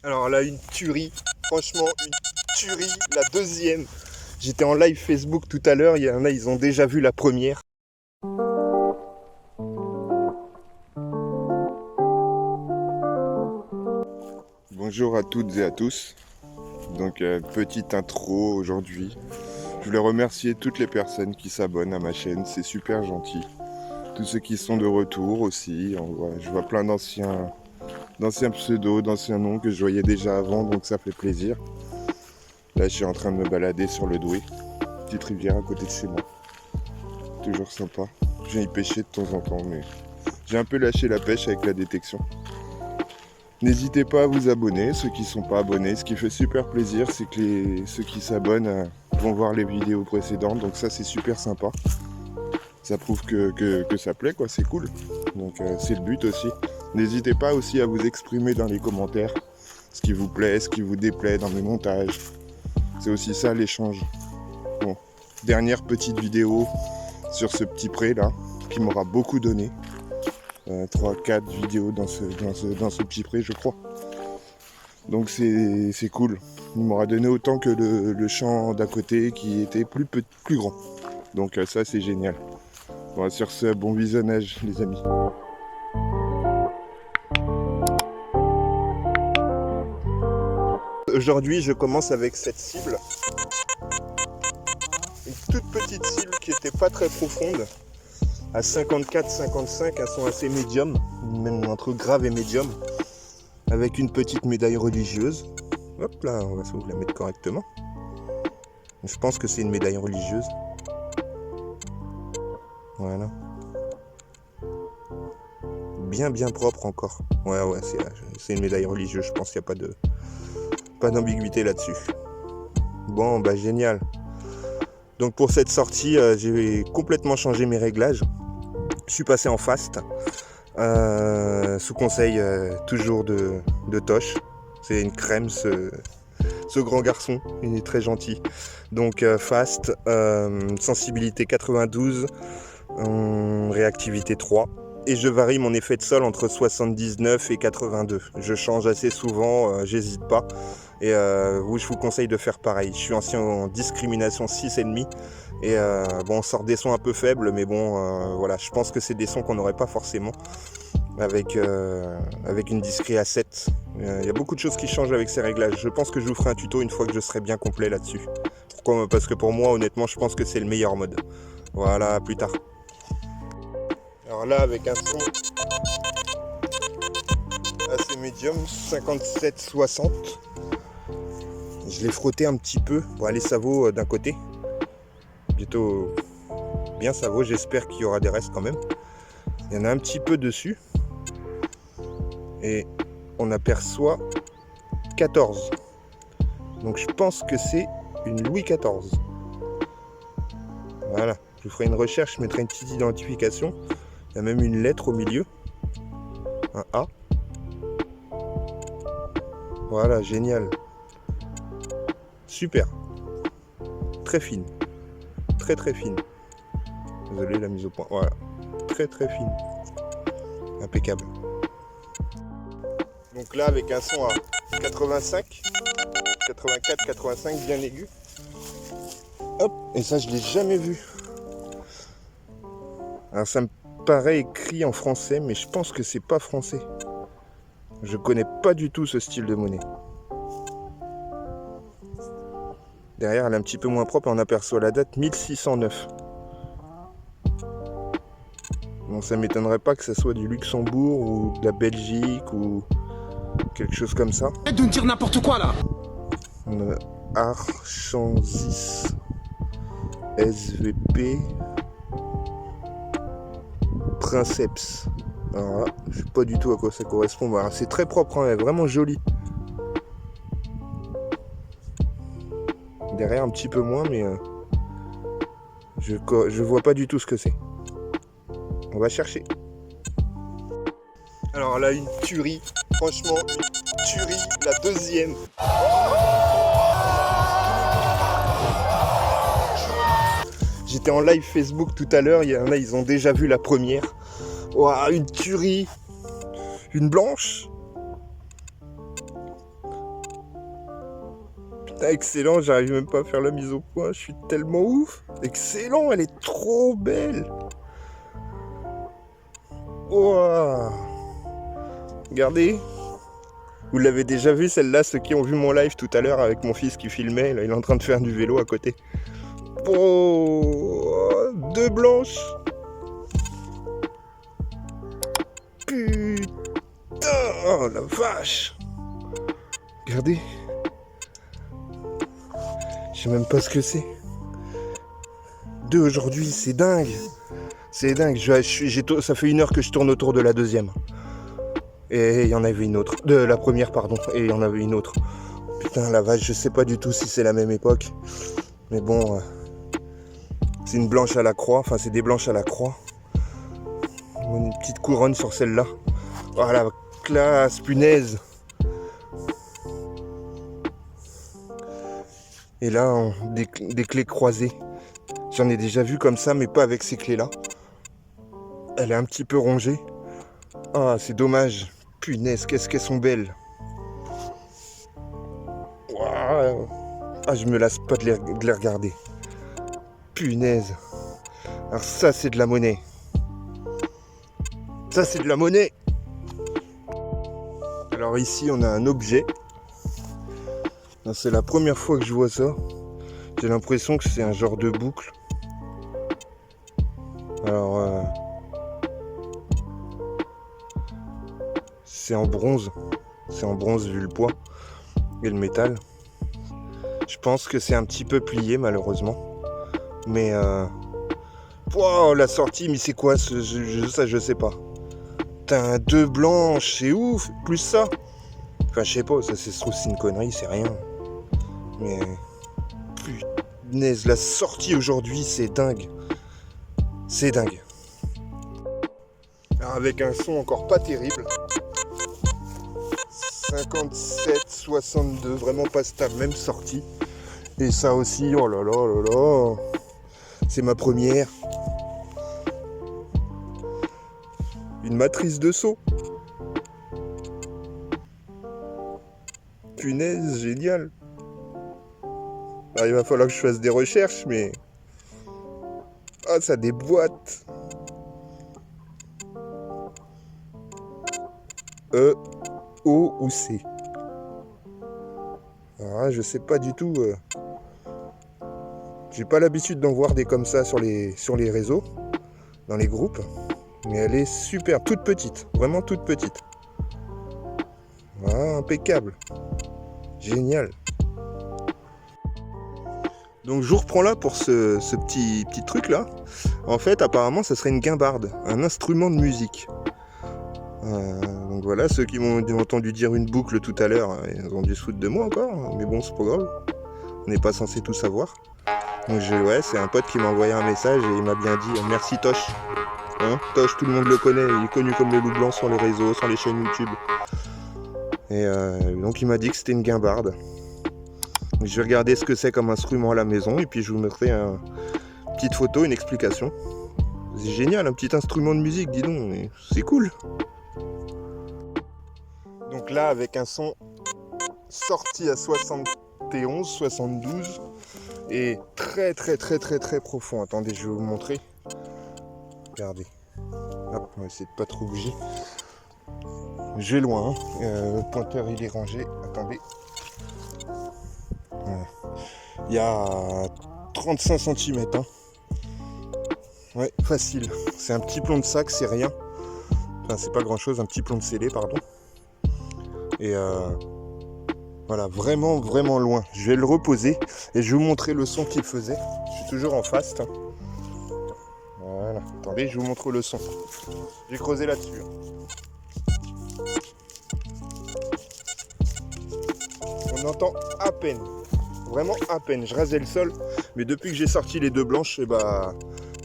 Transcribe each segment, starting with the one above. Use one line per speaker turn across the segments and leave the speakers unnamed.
Alors là, une tuerie, franchement, une tuerie, la deuxième. J'étais en live Facebook tout à l'heure, il y en a, ils ont déjà vu la première. Bonjour à toutes et à tous. Donc, petite intro aujourd'hui. Je voulais remercier toutes les personnes qui s'abonnent à ma chaîne, c'est super gentil. Tous ceux qui sont de retour aussi. Je vois plein d'anciens pseudos, d'anciens noms que je voyais déjà avant, donc ça fait plaisir. Là, je suis en train de me balader sur le Douai, petite rivière à côté de chez moi. Toujours sympa. Je viens y pêcher de temps en temps, mais j'ai un peu lâché la pêche avec la détection. N'hésitez pas à vous abonner, ceux qui ne sont pas abonnés. Ce qui fait super plaisir, c'est que ceux qui s'abonnent vont voir les vidéos précédentes, donc ça c'est super sympa. Ça prouve que ça plaît, quoi, c'est cool. Donc c'est le but aussi. N'hésitez pas aussi à vous exprimer dans les commentaires ce qui vous plaît, ce qui vous déplaît dans mes montages. C'est aussi ça l'échange. Bon, dernière petite vidéo sur ce petit pré là, qui m'aura beaucoup donné. 3-4 vidéos dans ce petit pré, je crois. Donc c'est cool. Il m'aura donné autant que le champ d'à côté qui était plus grand. Donc ça c'est génial. Bon, sur ce, bon visionnage les amis. Aujourd'hui je commence avec cette cible. Une toute petite cible qui n'était pas très profonde. À 54-55, elles sont assez médium, même entre grave et médium. Avec une petite médaille religieuse. Hop là, on va essayer de la mettre correctement. Je pense que c'est une médaille religieuse. Voilà. Bien propre encore. Ouais, c'est une médaille religieuse, je pense qu'il n'y a pas d'ambiguïté là-dessus. Bon, bah génial. Donc pour cette sortie, j'ai complètement changé mes réglages. Je suis passé en fast. Sous conseil toujours de Tosh. C'est une crème ce grand garçon, il est très gentil. Donc fast, sensibilité 92, réactivité 3. Et je varie mon effet de sol entre 79 et 82. Je change assez souvent, j'hésite pas. Et je vous conseille de faire pareil. Je suis en discrimination 6,5. Et bon, on sort des sons un peu faibles, mais bon, voilà, je pense que c'est des sons qu'on n'aurait pas forcément avec une discré à 7. Il y a beaucoup de choses qui changent avec ces réglages. Je pense que je vous ferai un tuto une fois que je serai bien complet là-dessus. Pourquoi ? Parce que pour moi, honnêtement, je pense que c'est le meilleur mode. Voilà, à plus tard. Alors là, avec un son assez médium, 57-60. Je l'ai frotté un petit peu. Bon, allez, ça vaut d'un côté. Plutôt bien ça vaut. J'espère qu'il y aura des restes quand même. Il y en a un petit peu dessus. Et on aperçoit 14. Donc je pense que c'est une Louis XIV. Voilà. Je vous ferai une recherche, je mettrai une petite identification. Il y a même une lettre au milieu. Un A. Voilà, génial. Super. Très fine. Très fine. Désolé la mise au point. Voilà. Très fine. Impeccable. Donc là avec un son à 85, 84, 85 bien aigu. Hop, et ça je l'ai jamais vu. Alors ça me paraît écrit en français, mais je pense que c'est pas français. Je connais pas du tout ce style de monnaie. Derrière elle est un petit peu moins propre et on aperçoit la date 1609. Bon, ça m'étonnerait pas que ça soit du Luxembourg ou de la Belgique ou quelque chose comme ça.
Arrête de me dire n'importe quoi là.
Archansis SVP Princeps. Alors là, je sais pas du tout à quoi ça correspond. Alors, c'est très propre, hein, vraiment joli. Derrière un petit peu moins, mais je vois pas du tout ce que c'est. On va chercher. Alors là, une tuerie. Franchement, une tuerie. La deuxième. J'étais en live Facebook tout à l'heure. Il y en a, ils ont déjà vu la première. Ouah, une tuerie. Une blanche. Ah, excellent, j'arrive même pas à faire la mise au point, je suis tellement ouf. Excellent, elle est trop belle. Ouah. Regardez. Vous l'avez déjà vu celle-là, ceux qui ont vu mon live tout à l'heure avec mon fils qui filmait, là il est en train de faire du vélo à côté. Oh, deux blanches. Putain, oh la vache. Regardez. Je sais même pas ce que c'est. Deux aujourd'hui, c'est dingue. C'est dingue. Ça fait 1 heure que je tourne autour de la deuxième. Et il y en avait une autre. De la première, pardon. Et il y en avait une autre. Putain, la vache, je sais pas du tout si c'est la même époque. Mais bon, c'est une blanche à la croix. Enfin, c'est des blanches à la croix. Une petite couronne sur celle-là. Oh la classe, punaise. Et là, des clés croisées. J'en ai déjà vu comme ça, mais pas avec ces clés-là. Elle est un petit peu rongée. Ah, c'est dommage. Punaise, qu'est-ce qu'elles sont belles. Wow. Ah, je me lasse pas de les regarder. Punaise. Alors ça, c'est de la monnaie. Ça, c'est de la monnaie. Alors ici, on a un objet. C'est la première fois que je vois ça. J'ai l'impression que c'est un genre de boucle. Alors, c'est en bronze. C'est en bronze vu le poids et le métal. Je pense que c'est un petit peu plié malheureusement. Mais wow, la sortie, mais c'est quoi ça, je sais pas. Putain, deux blanches, c'est ouf. Plus ça. Enfin, je sais pas, ça se trouve c'est une connerie, c'est rien. Mais punaise, la sortie aujourd'hui, c'est dingue. C'est dingue. Alors, avec un son encore pas terrible. 57, 62, vraiment pas stable, même sortie. Et ça aussi, oh là là là là. C'est ma première. Une matrice de saut. Punaise, génial. Alors, il va falloir que je fasse des recherches, mais... Ah, ça déboîte. E, O ou C. Alors, je sais pas du tout. J'ai pas l'habitude d'en voir des comme ça sur les réseaux, dans les groupes. Mais elle est super, toute petite. Vraiment toute petite. Ah, impeccable. Génial. Donc je vous reprends là pour ce petit truc là. En fait, apparemment, ça serait une guimbarde, un instrument de musique. Donc voilà, ceux qui m'ont entendu dire une boucle tout à l'heure, ils ont dû se foutre de moi encore, mais bon, c'est pas grave. On n'est pas censé tout savoir. Donc ouais, c'est un pote qui m'a envoyé un message et il m'a bien dit merci Tosh. Hein, Tosh, tout le monde le connaît, il est connu comme le loup blanc sur les réseaux, sur les chaînes YouTube. Et donc il m'a dit que c'était une guimbarde. Je vais regarder ce que c'est comme instrument à la maison et puis je vous mettrai une petite photo, une explication. C'est génial, un petit instrument de musique, dis donc, c'est cool. Donc là, avec un son sorti à 71, 72 et très très très très très profond. Attendez, je vais vous montrer. Regardez. Hop, on va essayer de pas trop bouger. Je vais loin, hein. Le pointeur il est rangé. Attendez. Ouais. Il y a 35 cm. Hein. Ouais, facile. C'est un petit plomb de sac, c'est rien. Enfin, c'est pas grand chose, un petit plomb de scellé, pardon. Et voilà, vraiment, vraiment loin. Je vais le reposer et je vais vous montrer le son qu'il faisait. Je suis toujours en fast. Voilà, attendez, je vous montre le son. J'ai creusé là-dessus. On entend à peine. Vraiment à peine. Je rasais le sol, mais depuis que j'ai sorti les deux blanches, et bah,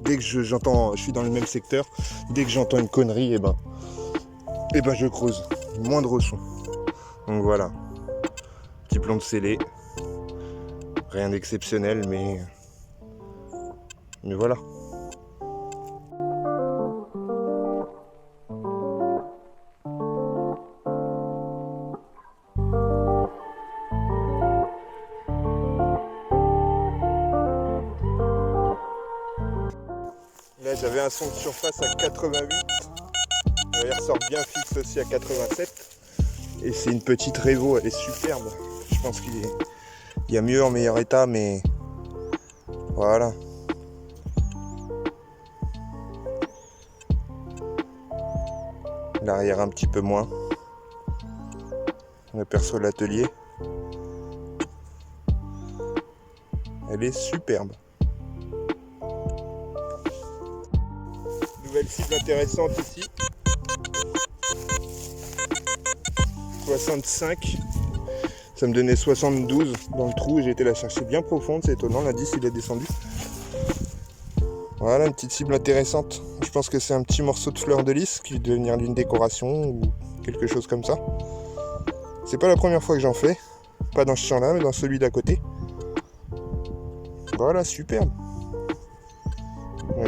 dès que j'entends, je suis dans le même secteur, dès que j'entends une connerie, et ben je creuse. Moindre son. Donc voilà. Petit plomb de scellé. Rien d'exceptionnel, mais voilà. Ouais, j'avais un son de surface à 88. Il ressort bien fixe aussi à 87. Et c'est une petite Revo, elle est superbe. Je pense qu'il y a mieux en meilleur état, mais voilà. L'arrière un petit peu moins. On aperçoit l'atelier. Elle est superbe. Nouvelle cible intéressante ici. 65. Ça me donnait 72 dans le trou. J'ai été la chercher bien profonde. C'est étonnant. L'indice il est descendu. Voilà une petite cible intéressante. Je pense que c'est un petit morceau de fleur de lys qui va devenir d'une décoration ou quelque chose comme ça. C'est pas la première fois que j'en fais. Pas dans ce champ là, mais dans celui d'à côté. Voilà, superbe.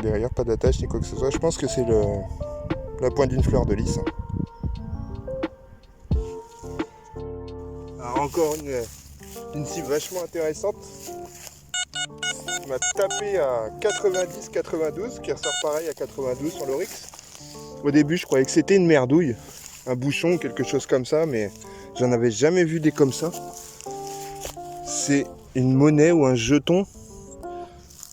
Derrière, pas d'attache ni quoi que ce soit. Je pense que c'est la pointe d'une fleur de lys. Alors encore une cible vachement intéressante. Qui m'a tapé à 90-92, qui ressort pareil à 92 sur l'Oryx. Au début, je croyais que c'était une merdouille, un bouchon, quelque chose comme ça, mais j'en avais jamais vu des comme ça. C'est une monnaie ou un jeton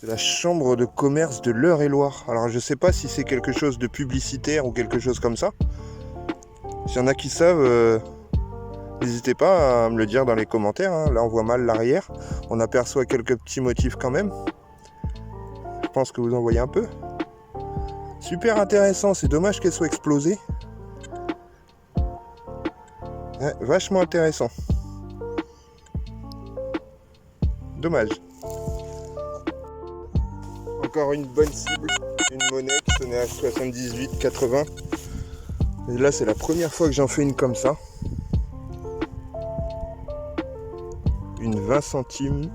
de la chambre de commerce de l'Eure-et-Loir. Alors je sais pas si c'est quelque chose de publicitaire ou quelque chose comme ça. S'il y en a qui savent, n'hésitez pas à me le dire dans les commentaires. Hein. Là on voit mal l'arrière. On aperçoit quelques petits motifs quand même. Je pense que vous en voyez un peu. Super intéressant, c'est dommage qu'elle soit explosée. Ouais, vachement intéressant. Dommage. Encore une bonne cible, une monnaie qui sonnait à 78-80. Et là c'est la première fois que j'en fais une comme ça. Une 20 centimes.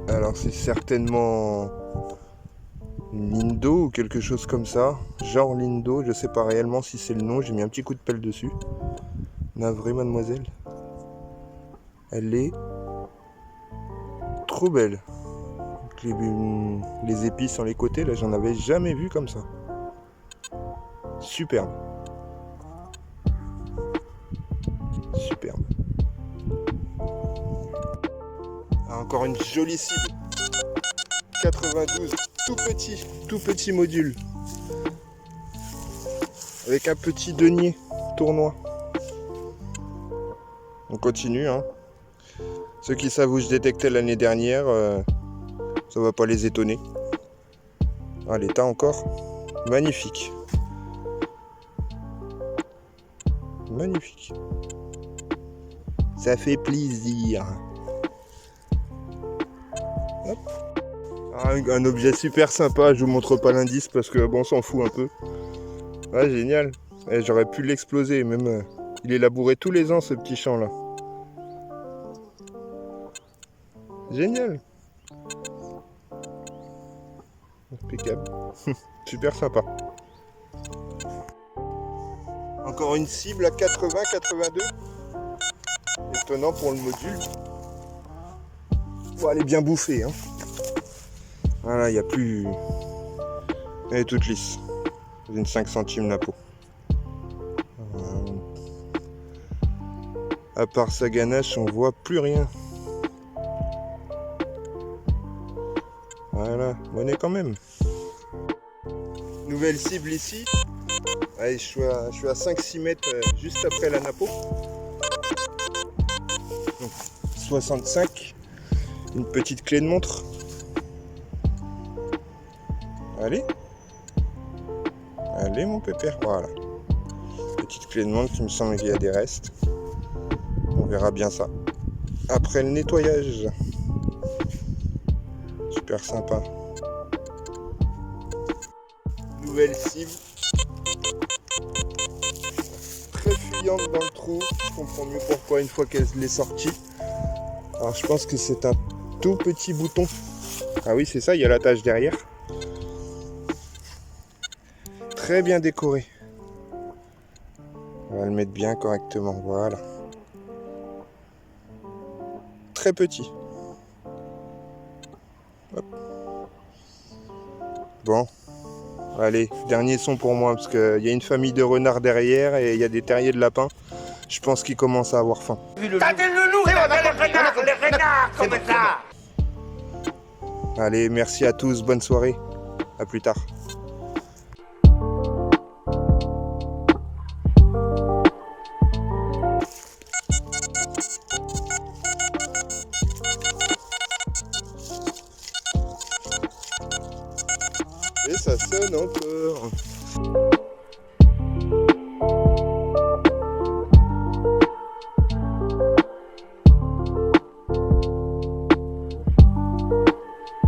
Alors c'est certainement une Lindo ou quelque chose comme ça. Genre Lindo, je sais pas réellement si c'est le nom, j'ai mis un petit coup de pelle dessus. Navré mademoiselle. Elle est trop belle. Les épices sur les côtés, là j'en avais jamais vu comme ça. Superbe. Superbe. Ah, encore une jolie cible. 92, tout petit module. Avec un petit denier tournois. On continue, hein. Ceux qui savent où je détectais l'année dernière, ça va pas les étonner. Ah, l'état encore. Magnifique. Magnifique. Ça fait plaisir. Hop. Ah, un objet super sympa, je vous montre pas l'indice parce que bon, on s'en fout un peu. Ah, génial. J'aurais pu l'exploser, même il est labouré tous les ans ce petit champ là. Génial. Impeccable. Super sympa. Encore une cible à 80-82. Étonnant pour le module. Bon, elle est bien bouffée. Hein. Voilà, il n'y a plus... Elle est toute lisse. Une 5 centimes la peau. À part sa ganache, on voit plus rien. Voilà, monnaie quand même. Nouvelle cible ici. Allez, je suis à 5-6 mètres juste après la napo. Donc, 65. Une petite clé de montre. Allez. Allez mon pépère, voilà. Petite clé de montre qui me semble qu'il y a des restes. On verra bien ça. Après le nettoyage. Super sympa. Nouvelle cible. Très fuyante dans le trou. Je comprends mieux pourquoi une fois qu'elle est sortie. Alors je pense que c'est un tout petit bouton. Ah oui c'est ça, il y a la tache derrière. Très bien décoré. On va le mettre bien correctement, voilà. Très petit. Hop. Bon, allez, dernier son pour moi, parce qu'il y a une famille de renards derrière et il y a des terriers de lapins. Je pense qu'ils commencent à avoir faim.
T'as des loulous, les renards comme ça.
Allez, merci à tous, bonne soirée. À plus tard. Et ça sonne encore.